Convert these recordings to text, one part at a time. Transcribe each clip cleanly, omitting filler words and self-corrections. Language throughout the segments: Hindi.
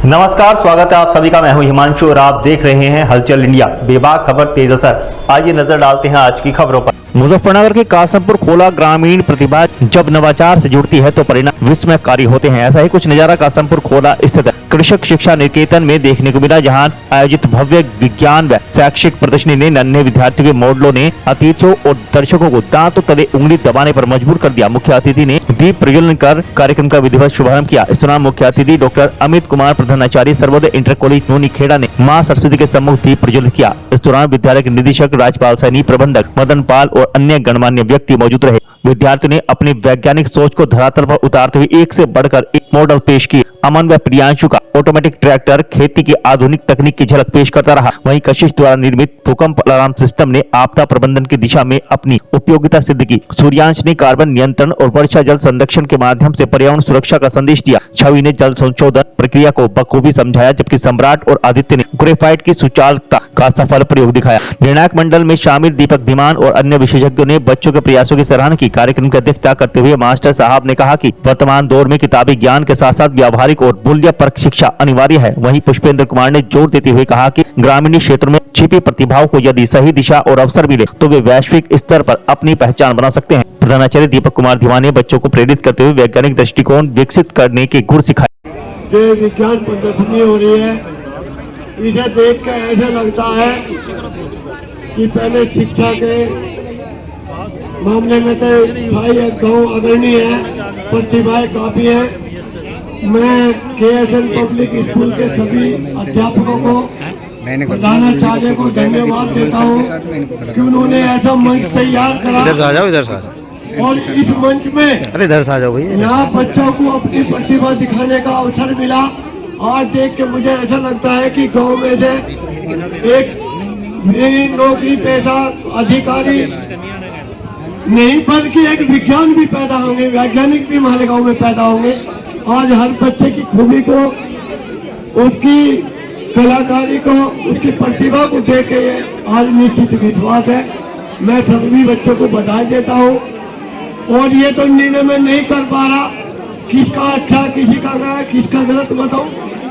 नमस्कार, स्वागत है आप सभी का। मैं हूं हिमांशु और आप देख रहे हैं हलचल इंडिया। बेबाक खबर तेज असर। आइए नजर डालते हैं आज की खबरों पर। मुजफ्फरनगर के कासमपुर खोला ग्रामीण प्रतिभा जब नवाचार से जुड़ती है तो परिणाम विस्मयकारी होते हैं। ऐसा ही कुछ नजारा कासमपुर खोला स्थित कृषक शिक्षा निकेतन में देखने को मिला, जहां आयोजित भव्य विज्ञान व शैक्षिक प्रदर्शनी ने नन्हे विद्यार्थियों के मॉडलों ने अतिथियों और दर्शकों को दांतों तले उंगली दबाने पर मजबूर कर दिया। मुख्य अतिथि ने दीप प्रज्वलन कर कार्यक्रम का विधिवत शुभारंभ किया। इस दौरान मुख्य अतिथि डॉक्टर अमित कुमार प्रधानाचार्य सर्वोदय इंटर कॉलेज नोनी खेड़ा ने मां सरस्वती के सम्मुख दीप प्रज्वलित किया। इस दौरान विद्यालय के निदेशक राजपाल सैनी, प्रबंधक मदन पाल और अन्य गणमान्य व्यक्ति मौजूद रहे। विद्यार्थियों ने अपनी वैज्ञानिक सोच को धरातल पर उतारते हुए एक से बढ़कर एक मॉडल पेश किए। अमन व प्रियांशु का ऑटोमेटिक ट्रैक्टर खेती की आधुनिक तकनीक की झलक पेश करता रहा। वहीं कशिश द्वारा निर्मित भूकंप अलार्म सिस्टम ने आपदा प्रबंधन की दिशा में अपनी उपयोगिता सिद्ध की। सूर्यांश ने कार्बन नियंत्रण और वर्षा जल संरक्षण के माध्यम से पर्यावरण सुरक्षा का संदेश दिया। छवि ने जल संशोधन प्रक्रिया को बखूबी समझाया, जबकि सम्राट और आदित्य ने ग्रेफाइट की सुचालकता का सफल प्रयोग दिखाया। निर्णायक मंडल में शामिल दीपक धीमान और अन्य विशेषज्ञों ने बच्चों के प्रयासों की सराहना की। कार्यक्रम की अध्यक्षता करते हुए मास्टर साहब ने कहा कि वर्तमान दौर में किताबी ज्ञान के साथ साथ व्यावहारिक और मूल्यपरक शिक्षा अनिवार्य है। वहीं पुष्पेंद्र कुमार ने जोर देते हुए कहा कि ग्रामीण क्षेत्रों में छिपी प्रतिभाओं को यदि सही दिशा और अवसर मिले तो वे वैश्विक स्तर पर अपनी पहचान बना सकते हैं। प्रधानाचार्य दीपक कुमार धीमान ने बच्चों को प्रेरित करते हुए वैज्ञानिक दृष्टिकोण विकसित करने के गुर सिखाए। जो विज्ञान प्रदर्शनी हो रही है, इसे देख कर ऐसा लगता है कि पहले शिक्षा के मामले में तो गाँव अग्रणी है, प्रतिभाएं काफी है। मैं KSN पब्लिक स्कूल के सभी अध्यापकों को, प्रधानाचार्य को धन्यवाद देता हूँ कि उन्होंने ऐसा मंच तैयार करा। इधर आ जाओ, इधर से आ जाओ। और इस मंच में अरे इधर से आ जाओ भैया। यहाँ बच्चों को अपनी प्रतिभा दिखाने का अवसर मिला। आज देख के मुझे ऐसा लगता है कि गांव में से एक मेरी नौकरी पेशा अधिकारी नहीं बल्कि एक विज्ञान भी पैदा होंगे, वैज्ञानिक भी हमारे गांव में पैदा होंगे। आज हर बच्चे की खूबी को, उसकी कलाकारी को, उसकी प्रतिभा को देख के आज निश्चित विश्वास है। मैं सभी बच्चों को बधाई देता हूँ। और ये तो निर्णय में नहीं कर पा रहा किसका अच्छा किसी का गया किसका गलत बताऊं।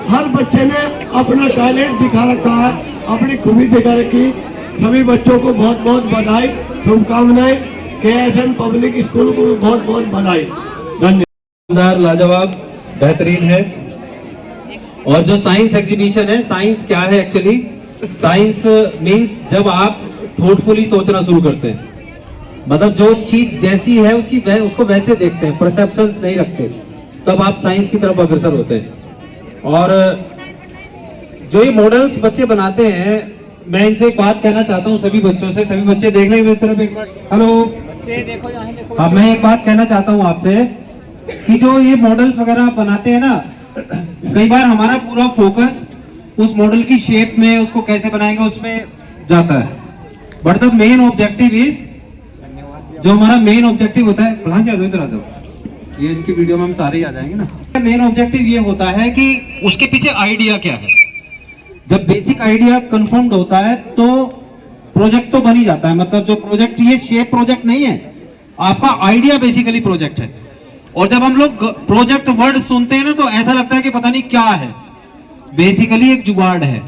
हर बच्चे ने अपना टैलेंट दिखा रखा है, अपनी खूबी दिखा रखी। सभी बच्चों को बहुत बहुत बधाई, शुभकामनाएं। KSN पब्लिक स्कूल को बहुत बहुत बधाई, धन्यवाद। लाजवाब, बेहतरीन है। और जो साइंस एग्जीबिशन है, साइंस क्या है एक्चुअली? साइंस मींस जब आप थॉटफुली सोचना शुरू करते हैं, मतलब जो चीज जैसी है उसको वैसे देखते हैं, परसेप्शंस नहीं रखते, तब आप साइंस की तरफ अग्रसर होते हैं। और जो ये मॉडल्स बच्चे बनाते हैं, मैं इनसे एक बात कहना चाहता हूँ सभी बच्चों से। सभी बच्चे देख लेंगे मेरी तरफ एक बार। हेलो, हाँ, मैं एक बात कहना चाहता हूँ आपसे कि जो ये मॉडल्स वगैरह आप बनाते हैं ना, कई बार हमारा पूरा फोकस उस मॉडल की शेप में, उसको कैसे बनाएंगे उसमें जाता है। But the main objective is, जो हमारा मेन ऑब्जेक्टिव होता है, प्रधान जी इधर आ जाओ, ये इनकी वीडियो में हम सारे ही आ जाएंगे ना। मेन ऑब्जेक्टिव ये होता है कि उसके पीछे आइडिया क्या है। जब बेसिक आइडिया कंफर्म्ड होता है तो प्रोजेक्ट तो बन ही जाता है। मतलब जो प्रोजेक्ट, ये शेप प्रोजेक्ट नहीं है, आपका आइडिया बेसिकली प्रोजेक्ट है। और जब हम लोग प्रोजेक्ट वर्ड सुनते हैं ना तो ऐसा लगता है कि पता नहीं क्या है, बेसिकली एक जुगाड़ है।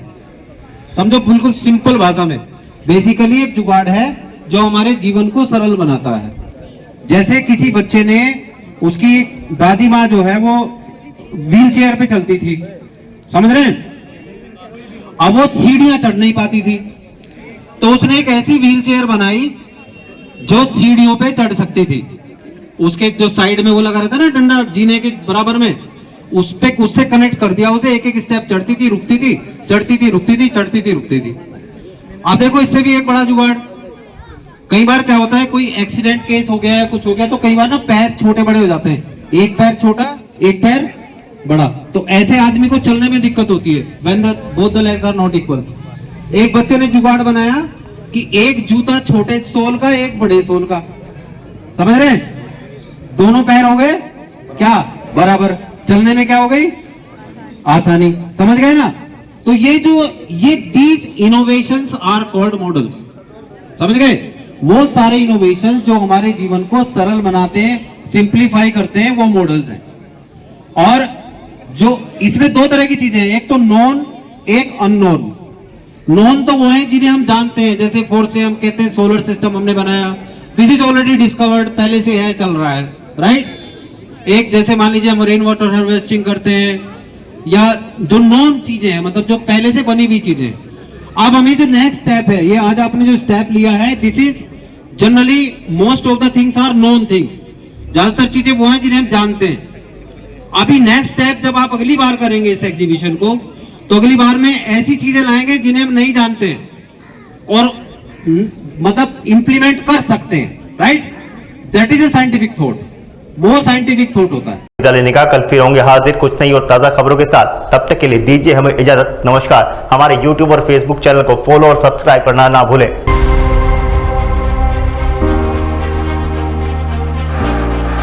समझो, बिल्कुल सिंपल भाषा में, बेसिकली एक जुगाड़ है जो हमारे जीवन को सरल बनाता है। जैसे किसी बच्चे ने, उसकी दादी माँ जो है वो व्हील चेयर पे चलती थी, समझ रहे हैं? अब वो सीढ़ियां चढ़ नहीं पाती थी, तो उसने एक ऐसी व्हील चेयर बनाई जो सीढ़ियों पे चढ़ सकती थी। उसके जो साइड में वो लगा रहता है ना डंडा, जीने के बराबर में, उससे कनेक्ट कर दिया उसे। एक एक स्टेप चढ़ती थी, रुकती थी, चढ़ती थी, रुकती थी, चढ़ती थी, रुकती थी। अब देखो, इससे भी एक बड़ा जुगाड़। कई बार क्या होता है, कोई एक्सीडेंट केस हो गया है, कुछ हो गया, तो कई बार ना पैर छोटे बड़े हो जाते हैं, एक पैर छोटा एक पैर बड़ा, तो ऐसे आदमी को चलने में दिक्कत होती है। When both the legs are not equal। एक बच्चे ने जुगाड़ बनाया कि एक जूता छोटे सोल का, एक बड़े सोल का, समझ रहे हैं? दोनों पैर हो गए क्या बराबर, चलने में क्या हो गई आसानी, समझ गए ना? तो ये these innovations are called models, समझ गए? वो सारे इनोवेशंस जो हमारे जीवन को सरल बनाते हैं, सिंप्लीफाई करते हैं, वो मॉडल्स हैं। और जो इसमें दो तरह की चीजें हैं, एक तो नॉन, एक अननोन। नॉन तो वो है जिन्हें हम जानते हैं, जैसे फोर से हम कहते हैं सोलर सिस्टम हमने बनाया, दिस इज ऑलरेडी डिस्कवर्ड, पहले से है, चल रहा है, राइट। एक जैसे मान लीजिए हम रेन वाटर हार्वेस्टिंग करते हैं, या जो नॉन चीजें हैं, मतलब जो पहले से बनी हुई चीजें। अब हमें जो नेक्स्ट स्टेप है, ये आज आपने जो स्टेप लिया है, this is generally most of the things are known things, ज्यादातर चीजें वो हैं जिन्हें हम जानते हैं। अभी नेक्स्ट स्टेप जब आप अगली बार करेंगे इस एग्जीबिशन को, तो अगली बार में ऐसी चीजें लाएंगे जिन्हें हम नहीं जानते हैं और मतलब इंप्लीमेंट कर सकते हैं, right. That is a scientific thought, वो साइंटिफिक थॉट होता है। विदा लेने का, कल फिर होंगे हाजिर कुछ नई और ताज़ा खबरों के साथ। तब तक के लिए दीजिए हमें इजाजत। नमस्कार। हमारे YouTube और Facebook चैनल को फॉलो और सब्सक्राइब करना ना भूलें।